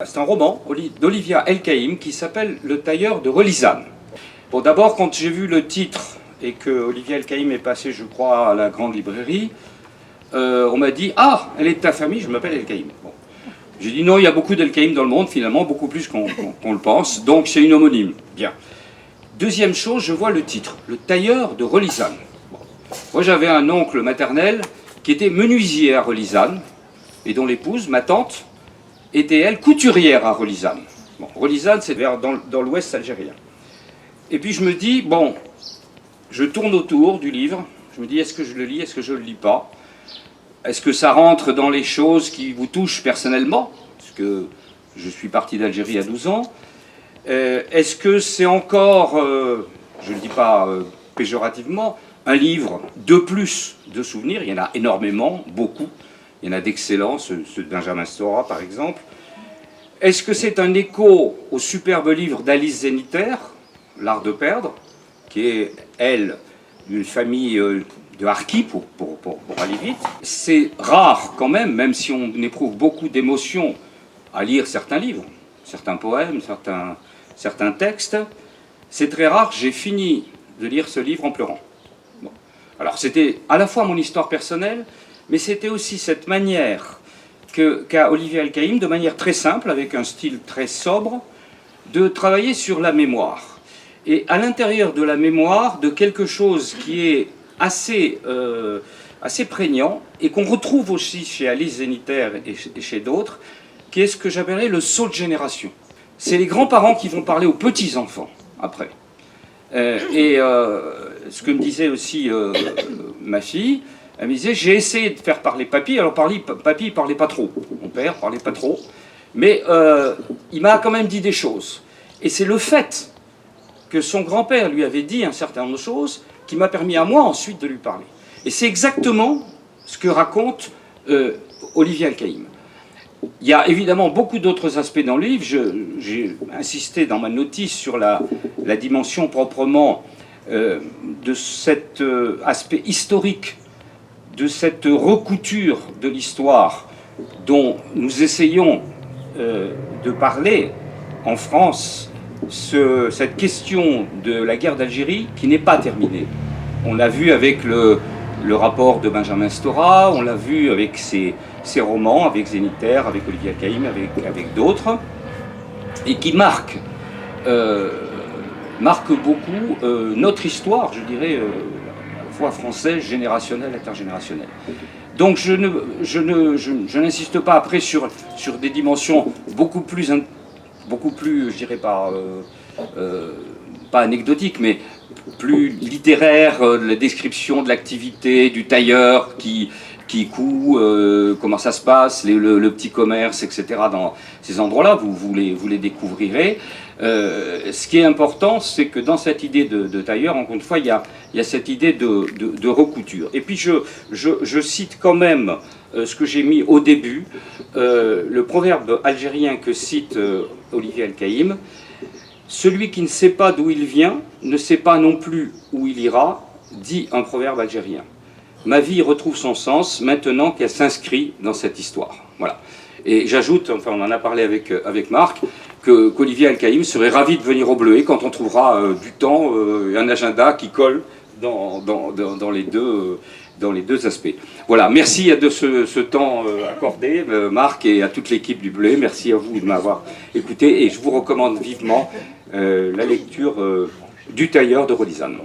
C'est un roman d'Olivia El-Kaïm qui s'appelle Le tailleur de Relisane. Bon, d'abord, quand j'ai vu le titre et que Olivia El-Kaïm est passée, je crois, à la grande librairie, on m'a dit « Ah, elle est de ta famille, je m'appelle El-Kaïm. » Bon. J'ai dit « Non, il y a beaucoup d'El-Kaïm dans le monde, finalement, beaucoup plus qu'on le pense, donc c'est une homonyme. » Bien. Deuxième chose, je vois le titre, Le tailleur de Relisane. Bon. Moi, j'avais un oncle maternel qui était menuisier à Relisane, et dont l'épouse, ma tante, était, elle, couturière à Relisane. Bon, Relisane, c'est dans l'ouest algérien. Et puis je me dis, bon, je tourne autour du livre, je me dis, est-ce que je le lis, est-ce que je ne le lis pas? Est-ce que ça rentre dans les choses qui vous touchent personnellement? Parce que je suis parti d'Algérie à 12 ans. Est-ce que c'est encore, je ne le dis pas péjorativement, un livre de plus de souvenirs? Il y en a énormément, beaucoup. Il y en a d'excellents, ceux de Benjamin Stora par exemple. Est-ce que c'est un écho au superbe livre d'Alice Zeniter, L'art de perdre, qui est, elle, d'une famille de harkis, pour aller vite? C'est rare quand même si on éprouve beaucoup d'émotions à lire certains livres, certains poèmes, certains textes. C'est très rare, j'ai fini de lire ce livre en pleurant. Bon. Alors c'était à la fois mon histoire personnelle, mais c'était aussi cette manière qu'a Olivia El-Kaïm, de manière très simple, avec un style très sobre, de travailler sur la mémoire. Et à l'intérieur de la mémoire, de quelque chose qui est assez prégnant, et qu'on retrouve aussi chez Alice Zeniter et chez d'autres, qui est ce que j'appellerais le saut de génération. C'est les grands-parents qui vont parler aux petits-enfants, après. Ce que me disait aussi ma fille, elle me disait, j'ai essayé de faire parler papy, alors papy il parlait pas trop, mon père parlait pas trop, mais il m'a quand même dit des choses. Et c'est le fait que son grand-père lui avait dit un certain nombre de choses qui m'a permis à moi ensuite de lui parler. Et c'est exactement ce que raconte Olivia El-Kaïm. Il y a évidemment beaucoup d'autres aspects dans le livre. J'ai insisté dans ma notice sur la dimension proprement de cet aspect historique, de cette recouture de l'histoire dont nous essayons de parler en France, cette question de la guerre d'Algérie qui n'est pas terminée. On l'a vu avec le rapport de Benjamin Stora, on l'a vu avec ses romans, avec Zeniter, avec Olivia El-Kaïm, avec d'autres, et qui marque beaucoup notre histoire, je dirais, française, générationnelle, intergénérationnelle. Donc je n'insiste pas après sur des dimensions beaucoup plus, je dirais pas anecdotiques, mais plus littéraires, la description de l'activité du tailleur qui coud, comment ça se passe, le petit commerce, etc. Dans ces endroits-là, vous les découvrirez. Ce qui est important, c'est que dans cette idée de tailleur, encore une fois, il y a cette idée de recouture. Et puis je cite quand même ce que j'ai mis au début, le proverbe algérien que cite Olivia El-Kaïm: celui qui ne sait pas d'où il vient ne sait pas non plus où il ira, dit un proverbe algérien. Ma vie retrouve son sens maintenant qu'elle s'inscrit dans cette histoire. Voilà. Et j'ajoute, enfin on en a parlé avec Marc, qu'Olivia El-Kaïm serait ravie de venir au Bleuet quand on trouvera du temps et un agenda qui colle dans les deux aspects. Voilà, merci de ce temps accordé, Marc, et à toute l'équipe du Bleuet. Merci à vous de m'avoir écouté, et je vous recommande vivement la lecture du tailleur de Relisane.